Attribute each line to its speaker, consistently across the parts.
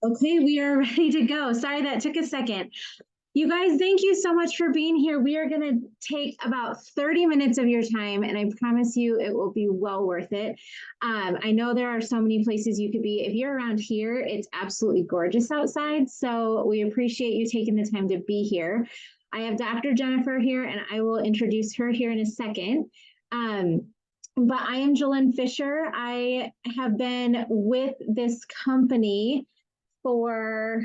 Speaker 1: Okay, we are ready to go. Sorry that took a second. You guys, thank you so much for being here. We are going to take about 30 minutes of your time, and I promise you it will be well worth it. I know there are so many places you could be. If you're around here, it's absolutely gorgeous outside. So we appreciate you taking the time to be here. I have Dr. Jennifer here, and I will introduce her here in a second. But I am Jillynn Fisher. I have been with this company for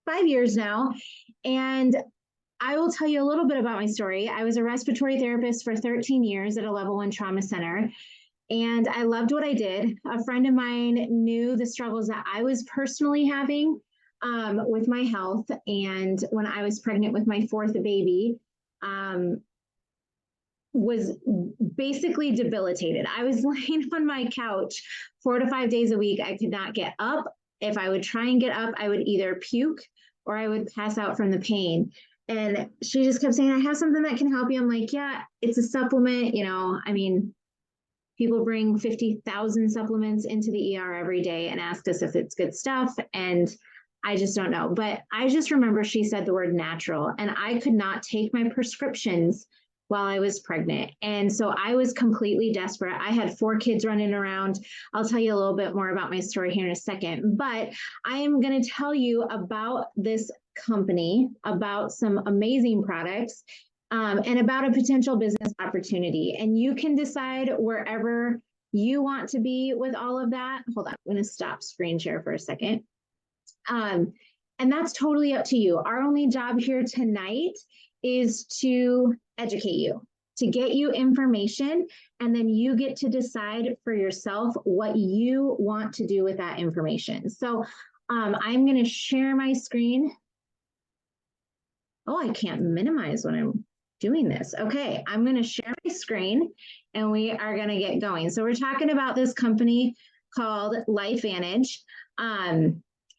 Speaker 1: 5 years now. And I will tell you a little bit about my story. I was a respiratory therapist for 13 years at a level 1 trauma center. And I loved what I did. A friend of mine knew the struggles that I was personally having with my health. And when I was pregnant with my fourth baby, was basically debilitated. I was laying on my couch 4 to 5 days a week. I could not get up. If I would try and get up, I would either puke or I would pass out from the pain. And she just kept saying, I have something that can help you. I'm like, yeah, it's a supplement. I mean, people bring 50,000 supplements into the ER every day and ask us if it's good stuff. And I just don't know. But I just remember she said the word natural, and I could not take my prescriptions while I was pregnant. And so I was completely desperate. I had 4 kids running around. I'll tell you a little bit more about my story here in a second, but I am going to tell you about this company, about some amazing products, and about a potential business opportunity. And you can decide wherever you want to be with all of that. Hold on, I'm going to stop screen share for a second. And that's totally up to you. Our only job here tonight is to educate you, to get you information, and then you get to decide for yourself what you want to do with that information. So I'm going to share my screen. Oh, I can't minimize when I'm doing this. Okay, I'm going to share my screen and we are going to get going. So we're talking about this company called LifeVantage.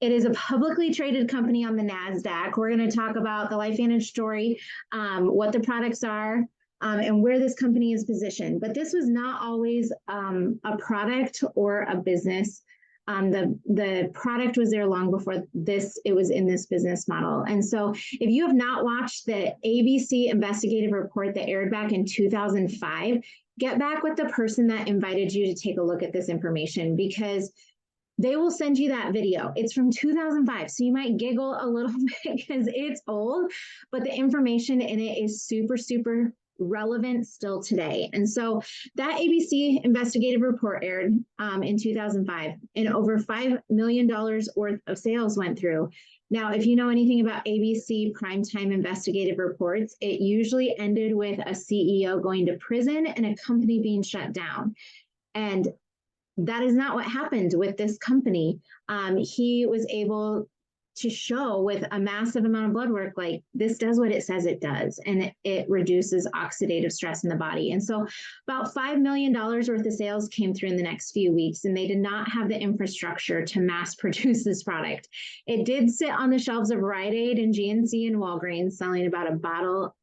Speaker 1: It is a publicly traded company on the NASDAQ. We're going to talk about the LifeVantage story, what the products are, and where this company is positioned. But this was not always a product or a business. The product was there long before this, it was in this business model. And so if you have not watched the ABC investigative report that aired back in 2005, get back with the person that invited you to take a look at this information, because they will send you that video. It's from 2005, so you might giggle a little bit because it's old, but the information in it is super, super relevant still today. And so that ABC investigative report aired in 2005, and over $5 million worth of sales went through. Now, if you know anything about ABC primetime investigative reports, it usually ended with a CEO going to prison and a company being shut down. And that is not what happened with this company. He was able to show with a massive amount of blood work, like this does what it says it does, and it reduces oxidative stress in the body. And so about $5 million worth of sales came through in the next few weeks, and they did not have the infrastructure to mass produce this product. It did sit on the shelves of Rite Aid and GNC and Walgreens, selling about a bottle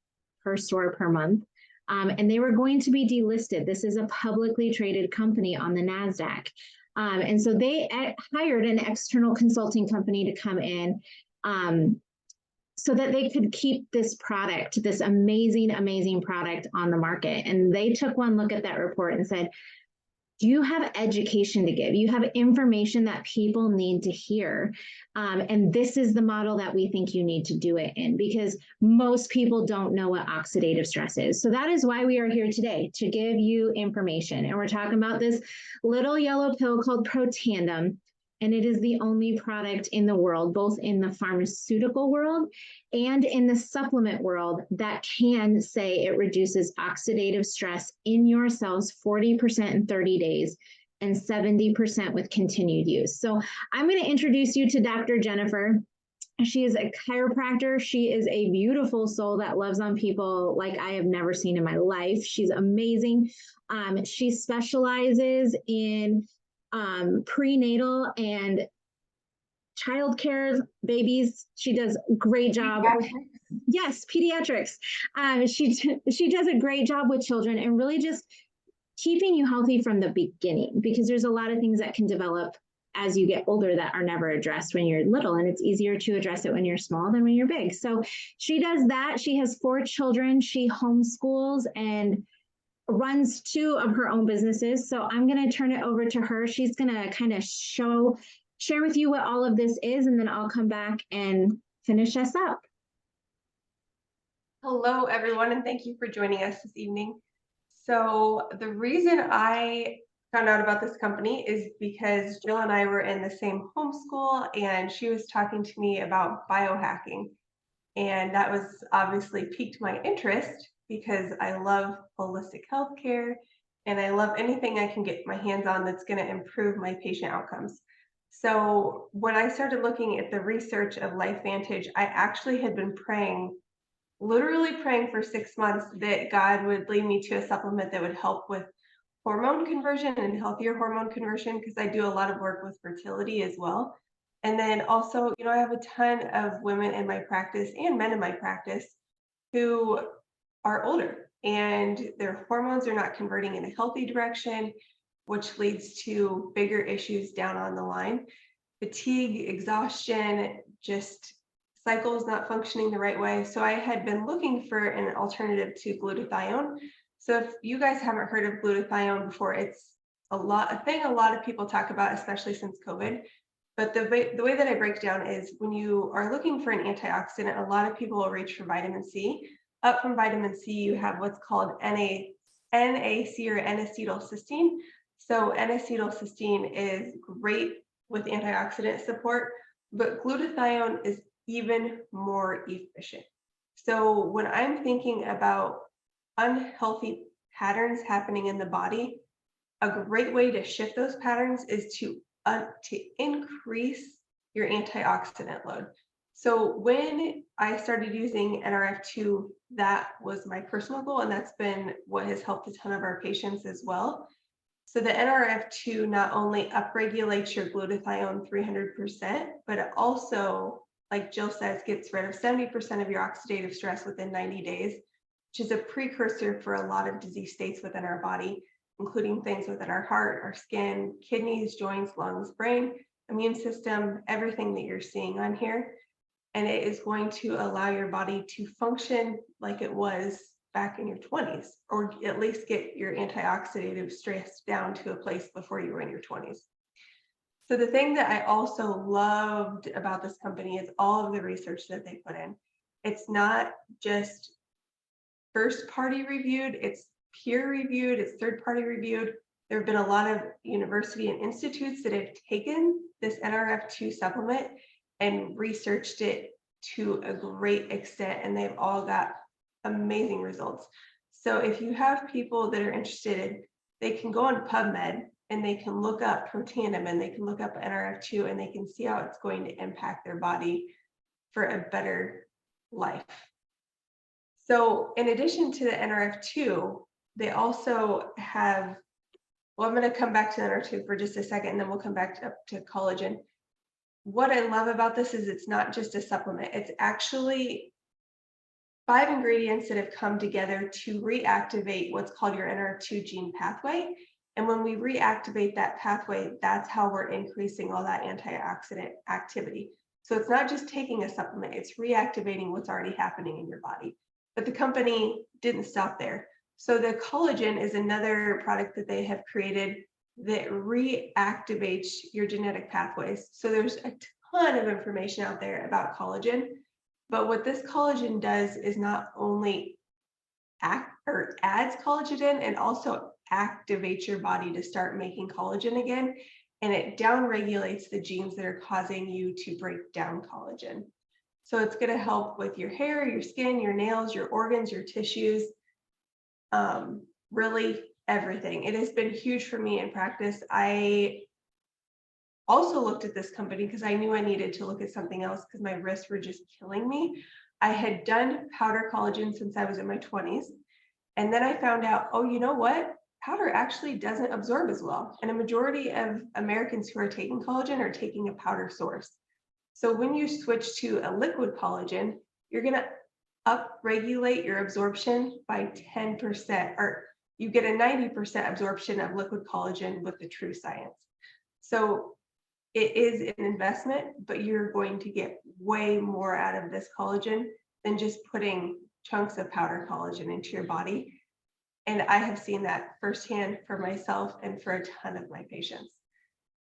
Speaker 1: per store per month. And they were going to be delisted. This is a publicly traded company on the NASDAQ. And so they hired an external consulting company to come in so that they could keep this product, this amazing, amazing product on the market. And they took one look at that report and said, do you have education to give? You have information that people need to hear. And this is the model that we think you need to do it in, because most people don't know what oxidative stress is. So that is why we are here today, to give you information. And we're talking about this little yellow pill called Protandim. And it is the only product in the world, both in the pharmaceutical world and in the supplement world, that can say it reduces oxidative stress in your cells 40% in 30 days and 70% with continued use. So I'm going to introduce you to Dr. Jennifer. She is a chiropractor. She is a beautiful soul that loves on people like I have never seen in my life. She's amazing. She specializes in prenatal and childcare babies. She does a great job. Yes, pediatrics. She does a great job with children and really just keeping you healthy from the beginning, because there's a lot of things that can develop as you get older that are never addressed when you're little. And it's easier to address it when you're small than when you're big. So she does that. She has 4 children. She homeschools and runs 2 of her own businesses. So I'm going to turn it over to her. She's going to kind of share with you what all of this is, and then I'll come back and finish us up.
Speaker 2: Hello, everyone, and thank you for joining us this evening. So the reason I found out about this company is because Jill and I were in the same homeschool, and she was talking to me about biohacking. And that was obviously piqued my interest because I love holistic healthcare and I love anything I can get my hands on that's going to improve my patient outcomes. So when I started looking at the research of LifeVantage, I actually had been literally praying for 6 months that God would lead me to a supplement that would help with hormone conversion and healthier hormone conversion, because I do a lot of work with fertility as well. And then also, I have a ton of women in my practice and men in my practice who are older and their hormones are not converting in a healthy direction, which leads to bigger issues down on the line. Fatigue, exhaustion, just cycles not functioning the right way. So I had been looking for an alternative to glutathione. So if you guys haven't heard of glutathione before, it's a thing a lot of people talk about, especially since COVID. But the way that I break down is when you are looking for an antioxidant, a lot of people will reach for vitamin C. Up from vitamin C, you have what's called NAC or N-acetylcysteine. So N-acetylcysteine is great with antioxidant support, but glutathione is even more efficient. So when I'm thinking about unhealthy patterns happening in the body, a great way to shift those patterns is to increase your antioxidant load. So when I started using NRF2, that was my personal goal, and that's been what has helped a ton of our patients as well. So the NRF2 not only upregulates your glutathione 300%, but it also, like Jill says, gets rid of 70% of your oxidative stress within 90 days, which is a precursor for a lot of disease states within our body, including things within our heart, our skin, kidneys, joints, lungs, brain, immune system, everything that you're seeing on here. And it is going to allow your body to function like it was back in your 20s, or at least get your antioxidative stress down to a place before you were in your 20s. So the thing that I also loved about this company is all of the research that they put in. It's not just first party reviewed, it's peer reviewed, it's third party reviewed. There have been a lot of university and institutes that have taken this NRF2 supplement and researched it to a great extent, and they've all got amazing results. So if you have people that are interested, they can go on PubMed and they can look up Protandim and they can look up NRF2 and they can see how it's going to impact their body for a better life. So in addition to the NRF2, they also have, well, I'm going to come back to the NRF2 for just a second, and then we'll come back up to collagen. What I love about this is it's not just a supplement. It's actually 5 ingredients that have come together to reactivate what's called your NRF2 gene pathway. And when we reactivate that pathway, that's how we're increasing all that antioxidant activity. So it's not just taking a supplement, it's reactivating what's already happening in your body. But the company didn't stop there. So the collagen is another product that they have created that reactivates your genetic pathways. So there's a ton of information out there about collagen, but what this collagen does is not only adds collagen in, and also activates your body to start making collagen again, and it downregulates the genes that are causing you to break down collagen. So it's going to help with your hair, your skin, your nails, your organs, your tissues, really everything. It has been huge for me in practice. I also looked at this company because I knew I needed to look at something else because my wrists were just killing me. I had done powder collagen since I was in my 20s. And then I found out, oh, you know what? Powder actually doesn't absorb as well. And a majority of Americans who are taking collagen are taking a powder source. So when you switch to a liquid collagen, you're going to upregulate your absorption by 10%, or you get a 90% absorption of liquid collagen with the true science. So it is an investment, but you're going to get way more out of this collagen than just putting chunks of powder collagen into your body. And I have seen that firsthand for myself and for a ton of my patients.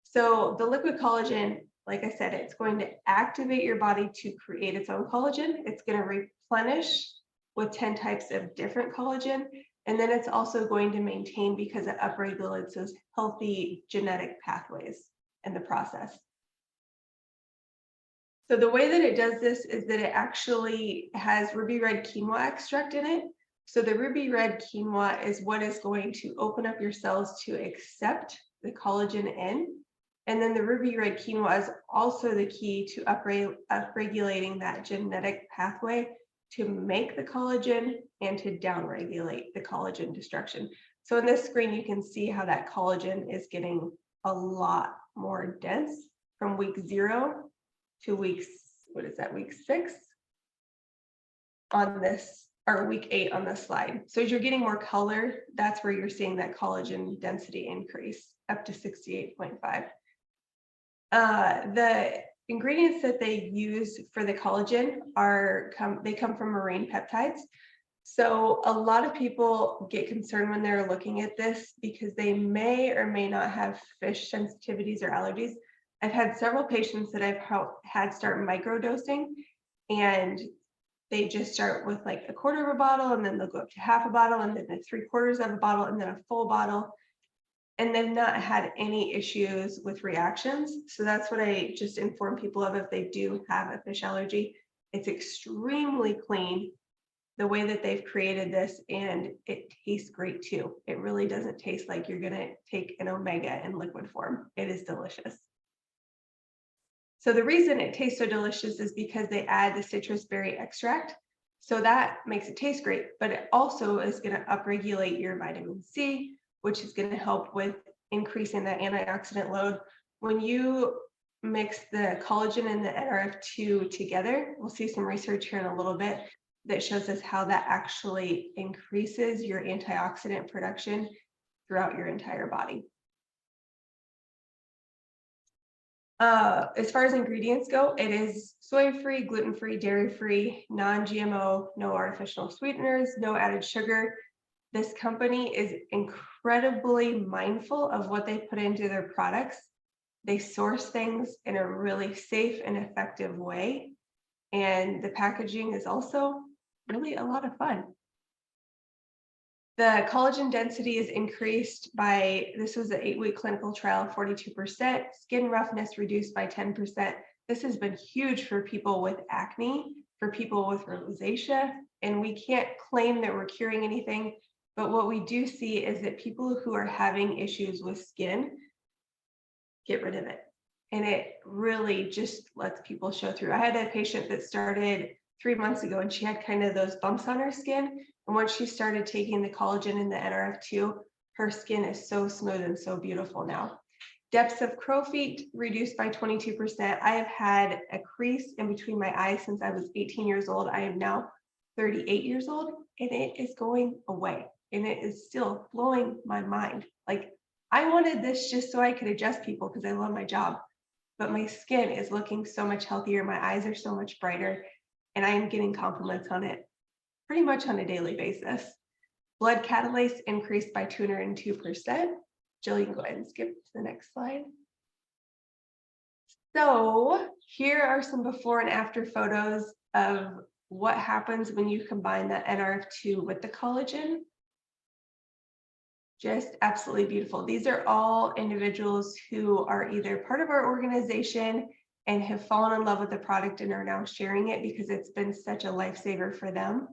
Speaker 2: So the liquid collagen, like I said, it's going to activate your body to create its own collagen. It's going to replenish with 10 types of different collagen. And then it's also going to maintain because it upregulates those healthy genetic pathways in the process. So the way that it does this is that it actually has ruby red quinoa extract in it. So the ruby red quinoa is what is going to open up your cells to accept the collagen in. And then the ruby red quinoa is also the key to upregulating that genetic pathway to make the collagen and to downregulate the collagen destruction. So in this screen, you can see how that collagen is getting a lot more dense from week 0 to week 6 on this, or week 8 on this slide. So as you're getting more color, that's where you're seeing that collagen density increase up to 68.5. The ingredients that they use for the collagen come from marine peptides. So a lot of people get concerned when they're looking at this because they may or may not have fish sensitivities or allergies. I've had several patients that I've had start microdosing, and they just start with like a quarter of a bottle, and then they'll go up to half a bottle, and then 3/4 of a bottle, and then a full bottle. And they've not had any issues with reactions. So that's what I just inform people of if they do have a fish allergy. It's extremely clean, the way that they've created this, and it tastes great too. It really doesn't taste like you're gonna take an omega in liquid form. It is delicious. So the reason it tastes so delicious is because they add the citrus berry extract. So that makes it taste great, but it also is gonna upregulate your vitamin C, which is going to help with increasing that antioxidant load. When you mix the collagen and the NRF2 together, we'll see some research here in a little bit that shows us how that actually increases your antioxidant production throughout your entire body. As far as ingredients go, it is soy-free, gluten-free, dairy-free, non-GMO, no artificial sweeteners, no added sugar. This company is incredibly mindful of what they put into their products. They source things in a really safe and effective way. And the packaging is also really a lot of fun. The collagen density is increased by, this was an 8-week clinical trial, 42%, skin roughness reduced by 10%. This has been huge for people with acne, for people with rosacea, and we can't claim that we're curing anything. But what we do see is that people who are having issues with skin get rid of it. And it really just lets people show through. I had a patient that started 3 months ago, and she had kind of those bumps on her skin. And once she started taking the collagen and the NRF2, her skin is so smooth and so beautiful now. Depths of crow's feet reduced by 22%. I have had a crease in between my eyes since I was 18 years old. I am now 38 years old, and it is going away. And it is still blowing my mind. Like, I wanted this just so I could adjust people because I love my job, but my skin is looking so much healthier. My eyes are so much brighter, and I am getting compliments on it pretty much on a daily basis. Blood catalase increased by 202%. Jill, you can go ahead and skip to the next slide. So here are some before and after photos of what happens when you combine that NRF2 with the collagen. Just absolutely beautiful. These are all individuals who are either part of our organization and have fallen in love with the product and are now sharing it because it's been such a lifesaver for them,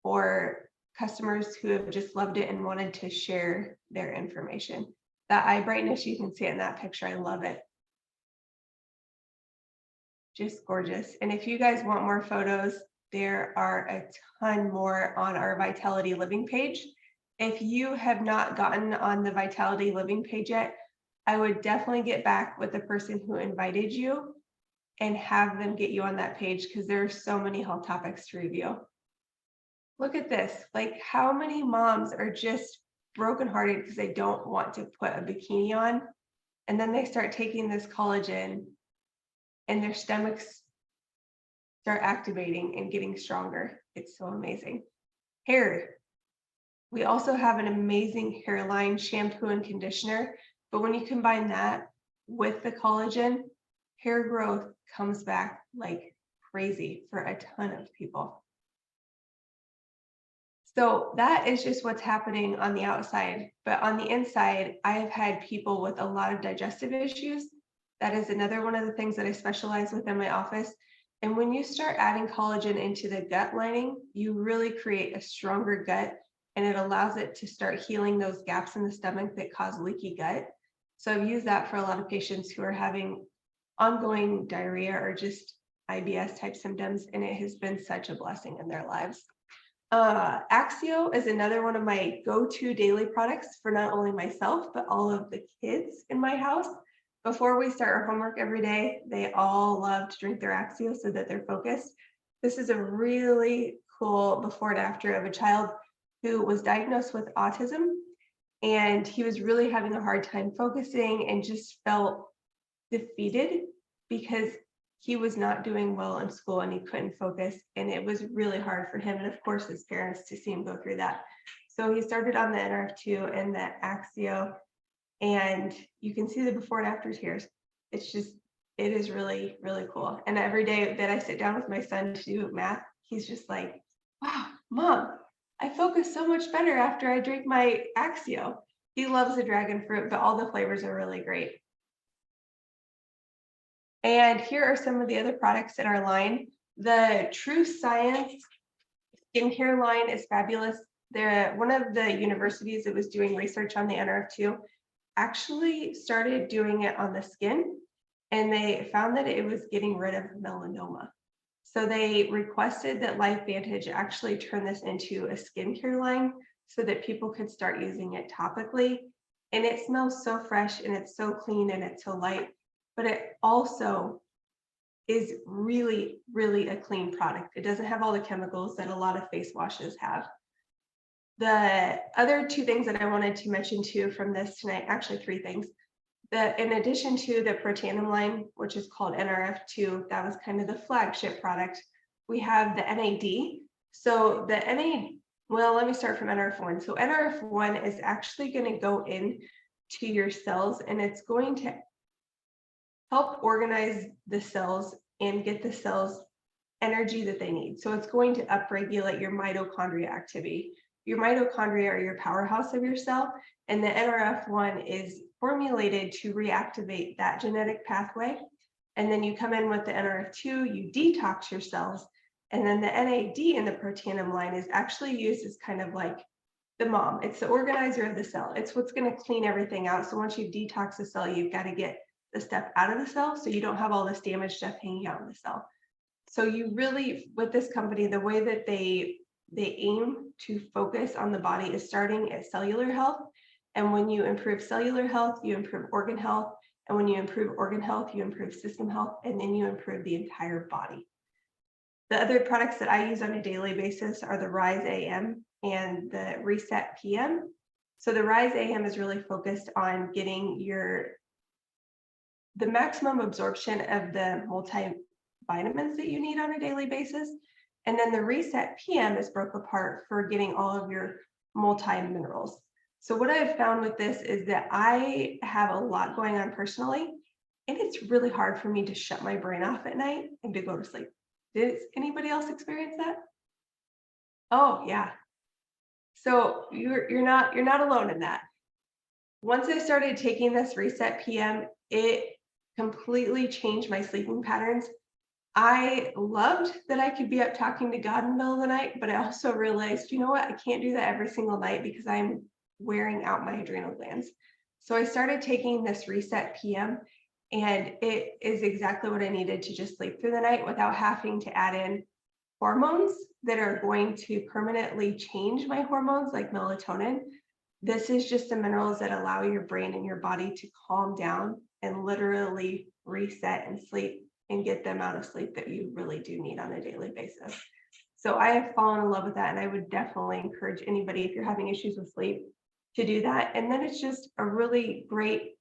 Speaker 2: or customers who have just loved it and wanted to share their information. That eye brightness, you can see it in that picture. I love it. Just gorgeous. And if you guys want more photos, there are a ton more on our Vitality Living page. If you have not gotten on the Vitality Living page yet, I would definitely get back with the person who invited you and have them get you on that page, because there are so many health topics to review. Look at this. Like, how many moms are just brokenhearted because they don't want to put a bikini on And then they start taking this collagen and their stomachs start activating and getting stronger. It's so amazing. Hair. We also have an amazing hairline shampoo and conditioner, but when you combine that with the collagen, hair growth comes back like crazy for a ton of people. So that is just what's happening on the outside. But on the inside, I've had people with a lot of digestive issues. That is another one of the things that I specialize with in my office. And when you start adding collagen into the gut lining, you really create a stronger gut, and it allows it to start healing those gaps in the stomach that cause leaky gut. So I've used that for a lot of patients who are having ongoing diarrhea or just IBS type symptoms, and it has been such a blessing in their lives. Axio is another one of my go-to daily products for not only myself, but all of the kids in my house. Before we start our homework every day, they all love to drink their Axio so that they're focused. This is a really cool before and after of a child who was diagnosed with autism, and he was really having a hard time focusing and just felt defeated because he was not doing well in school and he couldn't focus, and it was really hard for him and of course his parents to see him go through that. So he started on the NRF2 and the Axio, and you can see the before and after here. It's just, it is really, really cool. And every day that I sit down with my son to do math, he's just like, wow, Mom, I focus so much better after I drink my Axio. He loves the dragon fruit, but all the flavors are really great. And here are some of the other products in our line. The True Science skincare line is fabulous. One of the universities that was doing research on the NRF2 actually started doing it on the skin, and they found that it was getting rid of melanoma. So they requested that LifeVantage actually turn this into a skincare line so that people could start using it topically. And it smells so fresh and it's so clean and it's so light, but it also is really, really a clean product. It doesn't have all the chemicals that a lot of face washes have. The other two things that I wanted to mention too from this tonight, actually three things. In addition to the Protandim line, which is called NRF2, that was kind of the flagship product, we have the NAD. So the NAD, well, let me start from NRF1. So NRF1 is actually going to go in to your cells, and it's going to help organize the cells and get the cells energy that they need. So it's going to upregulate your mitochondria activity. Your mitochondria are your powerhouse of your cell, and the NRF1 is formulated to reactivate that genetic pathway. And then you come in with the NRF2, you detox your cells, and then the NAD in the Protandim line is actually used as kind of like the mom. It's the organizer of the cell. It's what's going to clean everything out. So once you detox the cell, you've got to get the stuff out of the cell so you don't have all this damaged stuff hanging out in the cell. So you really, with this company, the way that they aim to focus on the body is starting at cellular health. And when you improve cellular health, you improve organ health. And when you improve organ health, you improve system health, and then you improve the entire body. The other products that I use on a daily basis are the Rise AM and the Reset PM. So the Rise AM is really focused on getting the maximum absorption of the multivitamins that you need on a daily basis. And then the Reset PM is broke apart for getting all of your multi-minerals. So what I've found with this is that I have a lot going on personally, and it's really hard for me to shut my brain off at night and to go to sleep. Does anybody else experience that? Oh yeah. So you're not alone in that. Once I started taking this Reset PM, it completely changed my sleeping patterns. I loved that I could be up talking to God in the middle of the night, but I also realized, you know what, I can't do that every single night because I'm wearing out my adrenal glands. So I started taking this Reset PM, and it is exactly what I needed to just sleep through the night without having to add in hormones that are going to permanently change my hormones like melatonin. This is just the minerals that allow your brain and your body to calm down and literally reset and sleep and get the amount of sleep that you really do need on a daily basis. So I have fallen in love with that, and I would definitely encourage anybody, if you're having issues with sleep, to do that. And then it's just a really great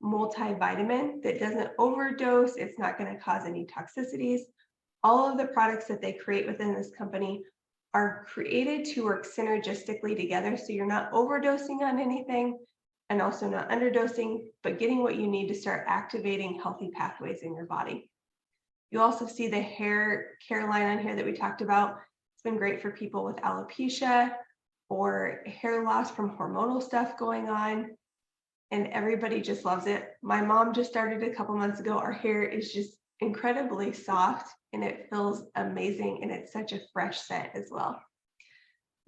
Speaker 2: multivitamin that doesn't overdose. It's not going to cause any toxicities. All of the products that they create within this company are created to work synergistically together. So you're not overdosing on anything and also not underdosing, but getting what you need to start activating healthy pathways in your body. You also see the hair care line on here that we talked about. It's been great for people with alopecia or hair loss from hormonal stuff going on. And everybody just loves it. My mom just started a couple months ago. Our hair is just incredibly soft and it feels amazing. And it's such a fresh scent as well.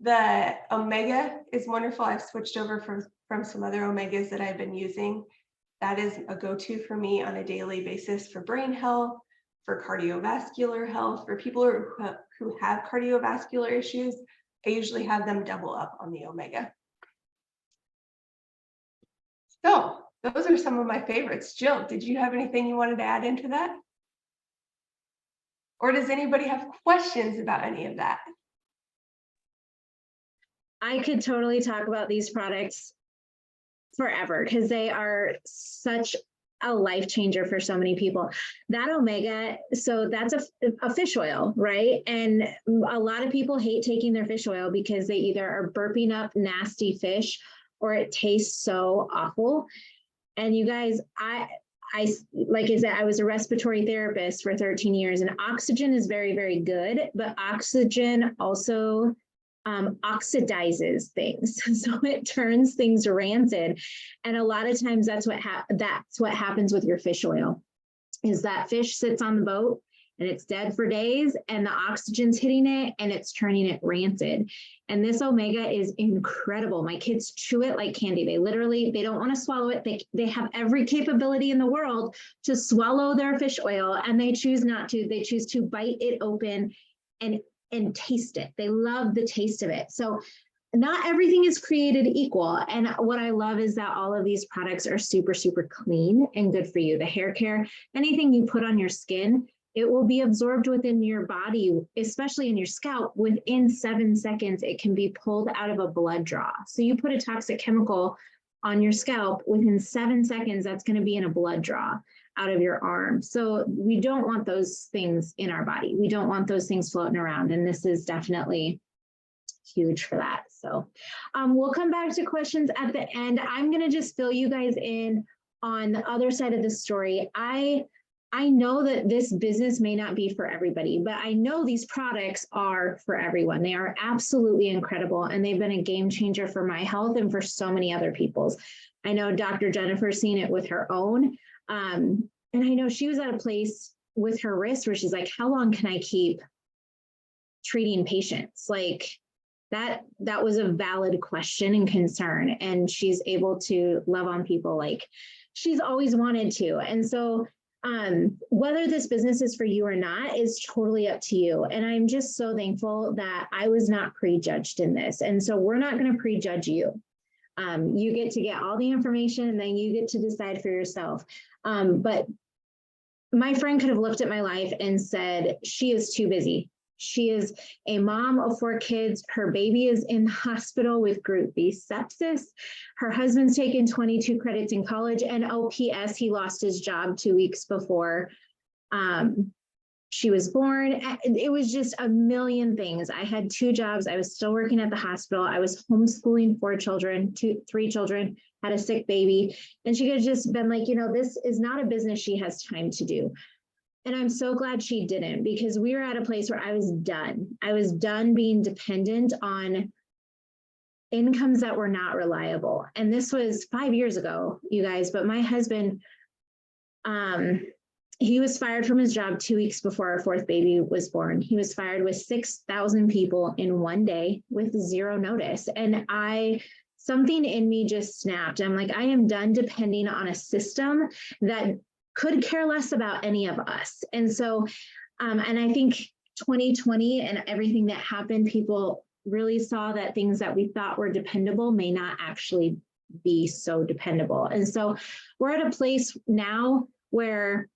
Speaker 2: The omega is wonderful. I've switched over from some other omegas that I've been using. That is a go-to for me on a daily basis for brain health, for cardiovascular health, for people who have cardiovascular issues. I usually have them double up on the omega. So those are some of my favorites. Jill, did you have anything you wanted to add into that? Or does anybody have questions about any of that?
Speaker 1: I could totally talk about these products forever because they are such a life changer for so many people. That omega, so that's a fish oil, right? And a lot of people hate taking their fish oil because they either are burping up nasty fish or it tastes so awful. And you guys, I like I said, I was a respiratory therapist for 13 years, and oxygen is very, very good, but oxygen also oxidizes things. So it turns things rancid. And a lot of times that's what happens with your fish oil, is that fish sits on the boat and it's dead for days and the oxygen's hitting it and it's turning it rancid. And this omega is incredible. My kids chew it like candy. They don't want to swallow it. They have every capability in the world to swallow their fish oil and they choose not to. They choose to bite it open and taste it. They love the taste of it. So not everything is created equal. And what I love is that all of these products are super, super clean and good for you. The hair care, anything you put on your skin, it will be absorbed within your body, especially in your scalp. Within 7 seconds, it can be pulled out of a blood draw. So you put a toxic chemical on your scalp, within 7 seconds, that's going to be in a blood draw out of your arm. So we don't want those things in our body. We don't want those things floating around. And this is definitely huge for that. So we'll come back to questions at the end. I'm going to just fill you guys in on the other side of the story. I know that this business may not be for everybody, but I know these products are for everyone. They are absolutely incredible. And they've been a game changer for my health and for so many other people's. I know Dr. Jennifer's seen it with her own. And I know she was at a place with her wrist where she's like, how long can I keep treating patients? Like that was a valid question and concern. And she's able to love on people like she's always wanted to. And so whether this business is for you or not is totally up to you. And I'm just so thankful that I was not prejudged in this. And so we're not going to prejudge you. You get to get all the information and then you get to decide for yourself. But my friend could have looked at my life and said, she is too busy. She is a mom of 4 kids. Her baby is in the hospital with group B sepsis. Her husband's taken 22 credits in college, and OPS, he lost his job 2 weeks before she was born. It was just a million things. I had 2 jobs. I was still working at the hospital. I was homeschooling 3 children, had a sick baby. And she could have just been like, this is not a business she has time to do. And I'm so glad she didn't, because we were at a place where I was done. I was done being dependent on incomes that were not reliable. And this was 5 years ago, you guys, but my husband, he was fired from his job 2 weeks before our 4th baby was born. He was fired with 6,000 people in one day with 0 notice. And something in me just snapped. I'm like, I am done depending on a system that could care less about any of us. And so, and I think 2020 and everything that happened, people really saw that things that we thought were dependable may not actually be so dependable. And so we're at a place now where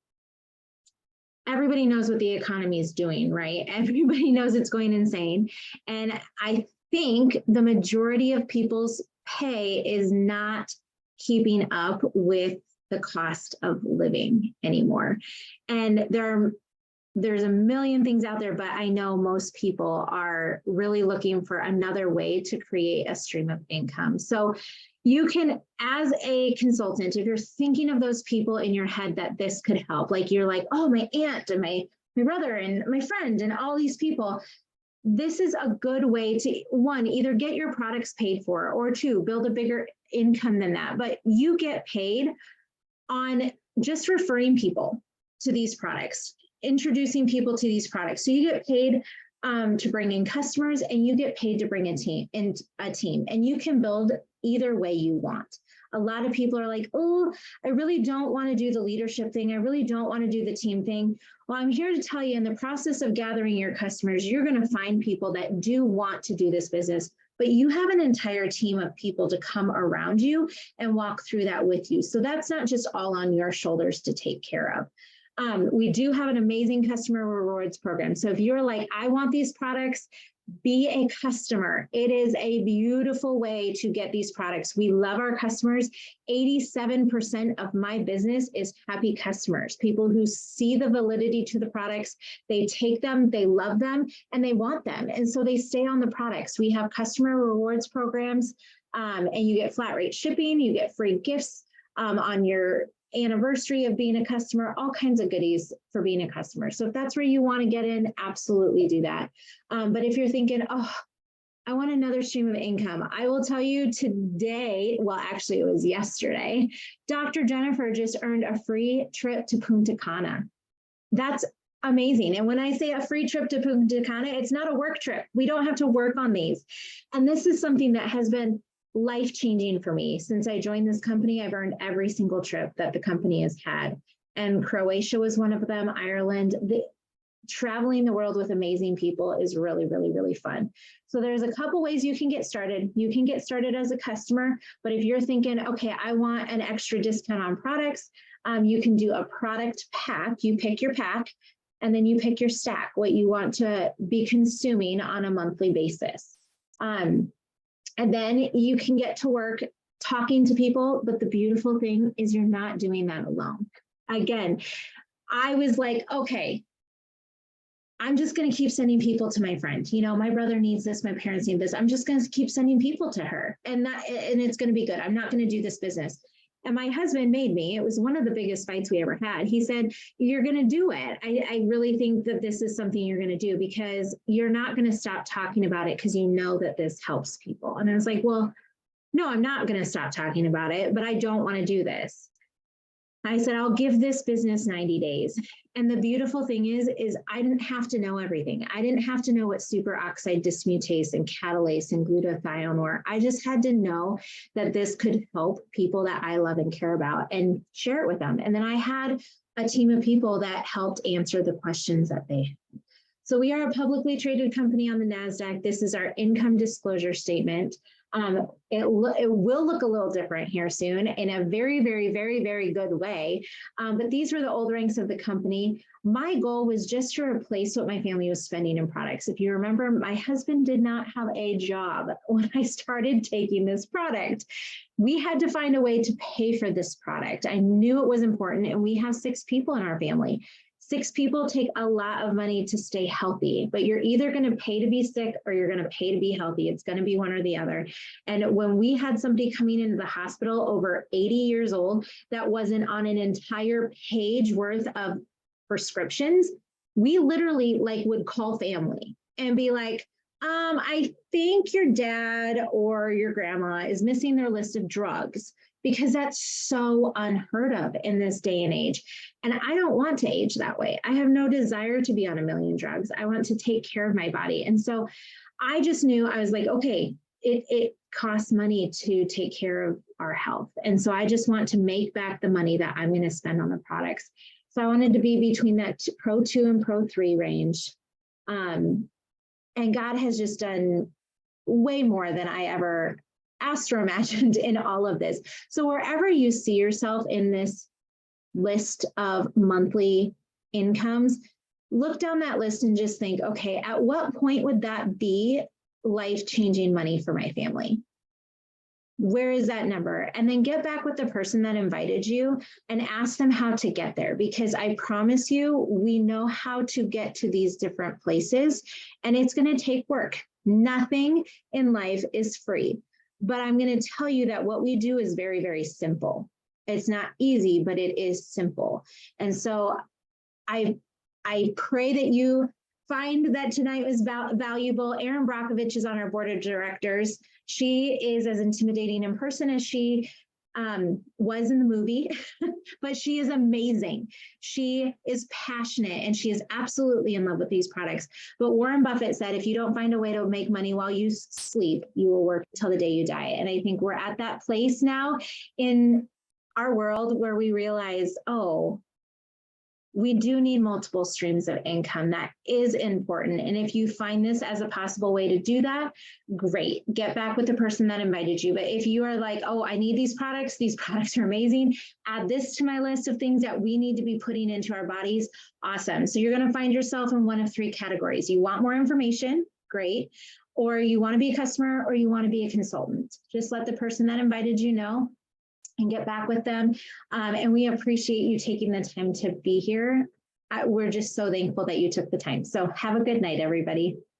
Speaker 1: everybody knows what the economy is doing, right? Everybody knows it's going insane. And I think the majority of people's pay is not keeping up with the cost of living anymore. And there's a million things out there, but I know most people are really looking for another way to create a stream of income. So you can, as a consultant, if you're thinking of those people in your head that this could help, like you're like, oh, my aunt and my brother and my friend and all these people, this is a good way to, one, either get your products paid for, or two, build a bigger income than that. But you get paid on just referring people to these products, introducing people to these products. So you get paid to bring in customers, and you get paid to bring a team, and you can build either way you want. A lot of people are like, oh, I really don't want to do the leadership thing. I really don't want to do the team thing. Well, I'm here to tell you, in the process of gathering your customers, you're going to find people that do want to do this business, but you have an entire team of people to come around you and walk through that with you. So that's not just all on your shoulders to take care of. We do have an amazing customer rewards program. So if you're like, I want these products, be a customer. It is a beautiful way to get these products. We love our customers. 87% of my business is happy customers, people who see the validity to the products, they take them, they love them, and they want them. And so they stay on the products. We have customer rewards programs, and you get flat rate shipping, you get free gifts on your anniversary of being a customer, all kinds of goodies for being a customer. So if that's where you want to get in, absolutely do that. But if you're thinking, oh, I want another stream of income, I will tell you today, well, actually it was yesterday, Dr. Jennifer just earned a free trip to Punta Cana. That's amazing. And when I say a free trip to Punta Cana, it's not a work trip. We don't have to work on these. And this is something that has been life-changing for me. Since I joined this company, I've earned every single trip that the company has had. And Croatia was one of them, Ireland. Traveling the world with amazing people is really, really, really fun. So there's a couple ways you can get started. You can get started as a customer, but if you're thinking, okay, I want an extra discount on products, you can do a product pack. You pick your pack, and then you pick your stack, what you want to be consuming on a monthly basis. And then you can get to work talking to people. But the beautiful thing is you're not doing that alone. Again, I was like, okay, I'm just going to keep sending people to my friend. You know, my brother needs this, my parents need this. I'm just going to keep sending people to her, and it's going to be good. I'm not going to do this business. And my husband made me. It was one of the biggest fights we ever had. He said, you're going to do it. I really think that this is something you're going to do, because you're not going to stop talking about it because you know that this helps people. And I was like, well, no, I'm not going to stop talking about it, but I don't want to do this. I said, I'll give this business 90 days. And the beautiful thing is I didn't have to know everything. I didn't have to know what superoxide dismutase and catalase and glutathione were. I just had to know that this could help people that I love and care about, and share it with them. And then I had a team of people that helped answer the questions that they had. So we are a publicly traded company on the NASDAQ. This is our income disclosure statement. It will look a little different here soon, in a very, very, very, very good way. But these were the old ranks of the company. My goal was just to replace what my family was spending in products. If you remember, my husband did not have a job when I started taking this product. We had to find a way to pay for this product. I knew it was important, and we have 6 people in our family. 6 people take a lot of money to stay healthy, but you're either going to pay to be sick or you're going to pay to be healthy. It's going to be one or the other. And when we had somebody coming into the hospital over 80 years old that wasn't on an entire page worth of prescriptions, we literally would call family and be like, I think your dad or your grandma is missing their list of drugs, because that's so unheard of in this day and age. And I don't want to age that way. I have no desire to be on a million drugs. I want to take care of my body. And so I just knew, I was like, okay, it costs money to take care of our health. And so I just want to make back the money that I'm going to spend on the products. So I wanted to be between that Pro 2 and Pro 3 range. And God has just done way more than I ever asked or imagined in all of this. So wherever you see yourself in this list of monthly incomes, look down that list and just think, okay, at what point would that be life-changing money for my family? Where is that number? And then get back with the person that invited you and ask them how to get there, because I promise you, we know how to get to these different places, and it's going to take work. Nothing in life is free, but I'm going to tell you that what we do is very, very simple. It's not easy, but it is simple. And so I pray that you find that tonight was valuable. Erin Brockovich is on our board of directors. She is as intimidating in person as she was in the movie, but she is amazing. She is passionate and she is absolutely in love with these products. But Warren Buffett said, if you don't find a way to make money while you sleep, you will work until the day you die. And I think we're at that place now in our world where we realize, oh, we do need multiple streams of income. That is important. And if you find this as a possible way to do that, great. Get back with the person that invited you. But if you are like, oh, I need these products are amazing, add this to my list of things that we need to be putting into our bodies, awesome. So you're going to find yourself in one of three categories. You want more information, great. Or you want to be a customer, or you want to be a consultant. Just let the person that invited you know and get back with them. And we appreciate you taking the time to be here. We're just so thankful that you took the time. So have a good night, everybody.